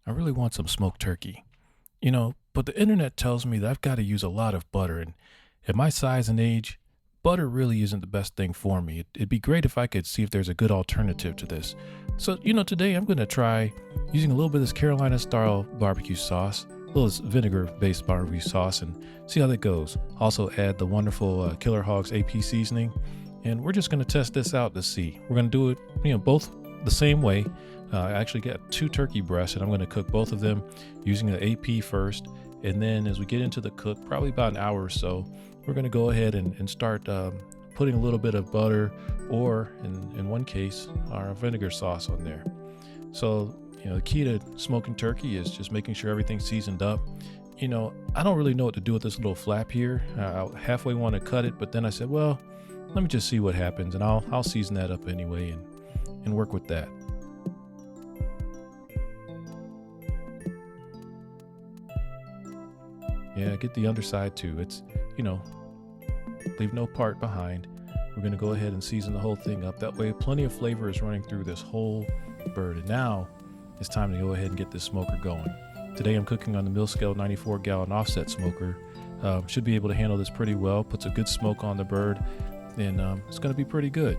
I really want some smoked turkey. But the internet tells me that I've got to use a lot of butter, and at my size and age, butter really isn't the best thing for me. It'd be great if I could see if there's a good alternative to this. So, today I'm going to try using a little bit of this Carolina-style barbecue sauce, a little vinegar-based barbecue sauce, and see how that goes. Also add the wonderful Killer Hogs AP seasoning, and we're just going to test this out to see. We're going to do it, both the same way. I actually got 2 turkey breasts, and I'm going to cook both of them using the AP first. And then as we get into the cook, probably about an hour or so, we're going to go ahead and start putting a little bit of butter, or in one case, our vinegar sauce on there. So, the key to smoking turkey is just making sure everything's seasoned up. I don't really know what to do with this little flap here. I halfway want to cut it, but then I said, well, let me just see what happens, and I'll season that up anyway and work with that. Yeah, get the underside too. It's, leave no part behind. We're going to go ahead and season the whole thing up. That way, plenty of flavor is running through this whole bird. And now it's time to go ahead and get this smoker going. Today I'm cooking on the Mill Sacale 94-gallon offset smoker. Should be able to handle this pretty well. Puts a good smoke on the bird, and it's going to be pretty good.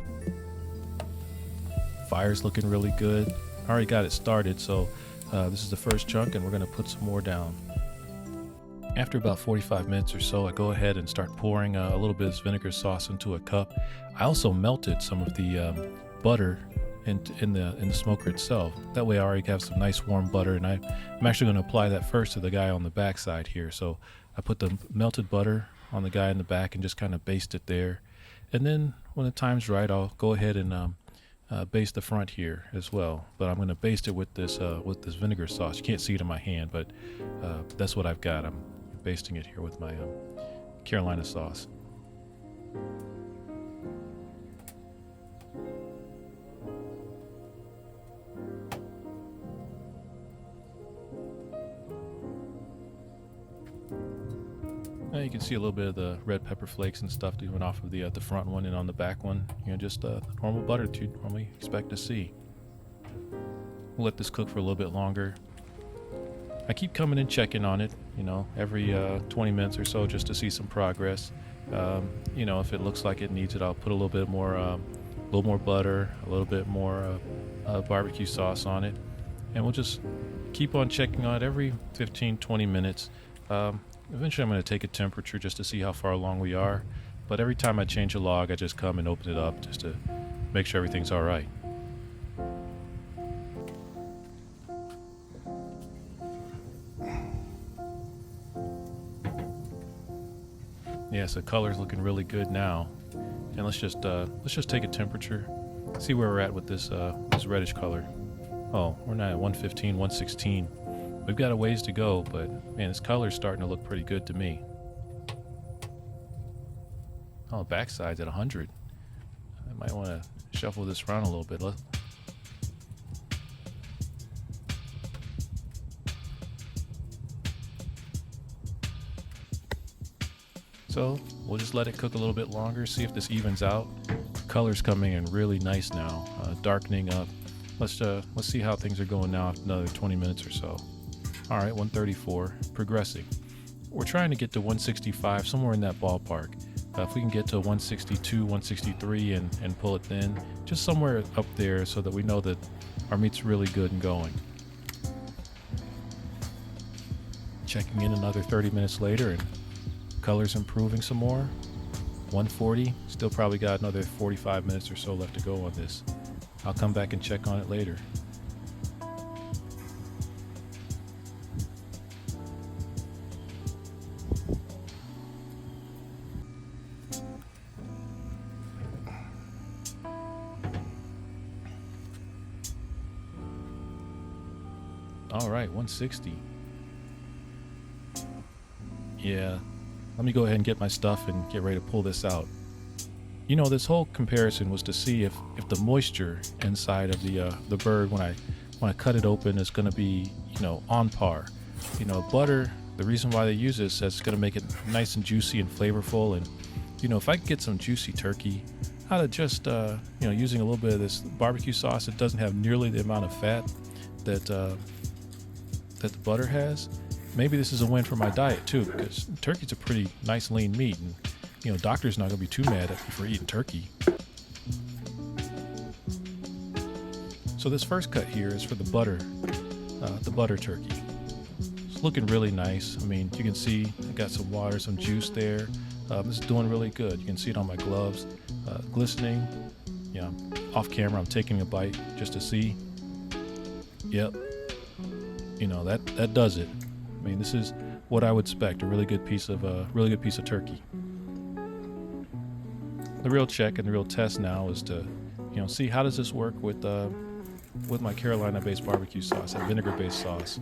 Fire's looking really good. I already got it started, so this is the first chunk, and we're going to put some more down. After about 45 minutes or so, I go ahead and start pouring a little bit of this vinegar sauce into a cup. I also melted some of the butter in the smoker itself. That way I already have some nice warm butter, and I'm actually going to apply that first to the guy on the back side here. So I put the melted butter on the guy in the back and just kind of baste it there. And then when the time's right, I'll go ahead and baste the front here as well. But I'm going to baste it with this vinegar sauce. You can't see it in my hand, but that's what I've got. I'm basting it here with my Carolina sauce. Now you can see a little bit of the red pepper flakes and stuff doing off of the front one and on the back one. Just the normal butter that you'd normally expect to see. We'll let this cook for a little bit longer. I keep coming and checking on it, every 20 minutes or so, just to see some progress. If it looks like it needs it, I'll put a little bit more, butter, a little bit more barbecue sauce on it, and we'll just keep on checking on it every 15-20 minutes. Eventually, I'm going to take a temperature just to see how far along we are. But every time I change a log, I just come and open it up just to make sure everything's all right. Yeah, so color's looking really good now, and let's just take a temperature, see where we're at with this reddish color. Oh, we're not at 115, 116. We've got a ways to go, but man, this color's starting to look pretty good to me. Oh, the backside's at 100. I might want to shuffle this around a little bit. So we'll just let it cook a little bit longer, see if this evens out. Color's coming in really nice now, darkening up. Let's see how things are going now after another 20 minutes or so. All right, 134, progressing. We're trying to get to 165, somewhere in that ballpark. If we can get to 162, 163 and pull it thin, just somewhere up there so that we know that our meat's really good and going. Checking in another 30 minutes later, and color's improving some more. 140, still probably got another 45 minutes or so left to go on this. I'll come back and check on it later. All right, 160. Yeah, let me go ahead and get my stuff and get ready to pull this out. This whole comparison was to see if the moisture inside of the bird when I cut it open is going to be on par. Butter. The reason why they use this is it's going to make it nice and juicy and flavorful. And if I could get some juicy turkey out of just using a little bit of this barbecue sauce, it doesn't have nearly the amount of fat that that the butter has. Maybe this is a win for my diet too, because turkey's a pretty nice lean meat, and you know, doctor's not gonna be too mad at me for eating turkey. So this first cut here is for the butter turkey. It's looking really nice. I mean, you can see I got some water, some juice there. This is doing really good. You can see it on my gloves, glistening. Yeah, off camera, I'm taking a bite just to see. Yep, you know, that does it. I mean, this is what I would expect, a really good piece of turkey. The real check and the real test now is to, you know, see how does this work with my Carolina-based barbecue sauce, that vinegar-based sauce.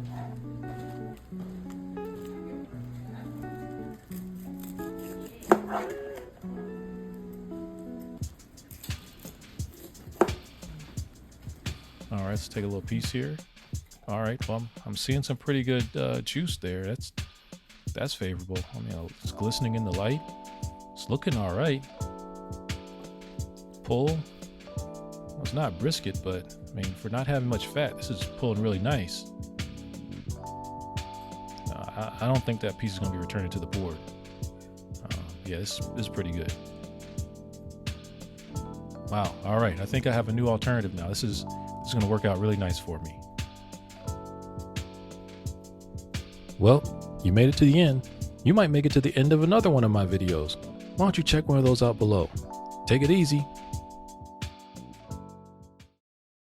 All right, let's take a little piece here. All right, well, I'm seeing some pretty good juice there. That's favorable. I mean, it's glistening in the light. It's looking all right. Pull. Well, it's not brisket, but I mean, for not having much fat, this is pulling really nice. I don't think that piece is going to be returning to the board. Yeah, this is pretty good. Wow. All right, I think I have a new alternative now. This is going to work out really nice for me. Well, you made it to the end. You might make it to the end of another one of my videos. Why don't you check one of those out below? Take it easy.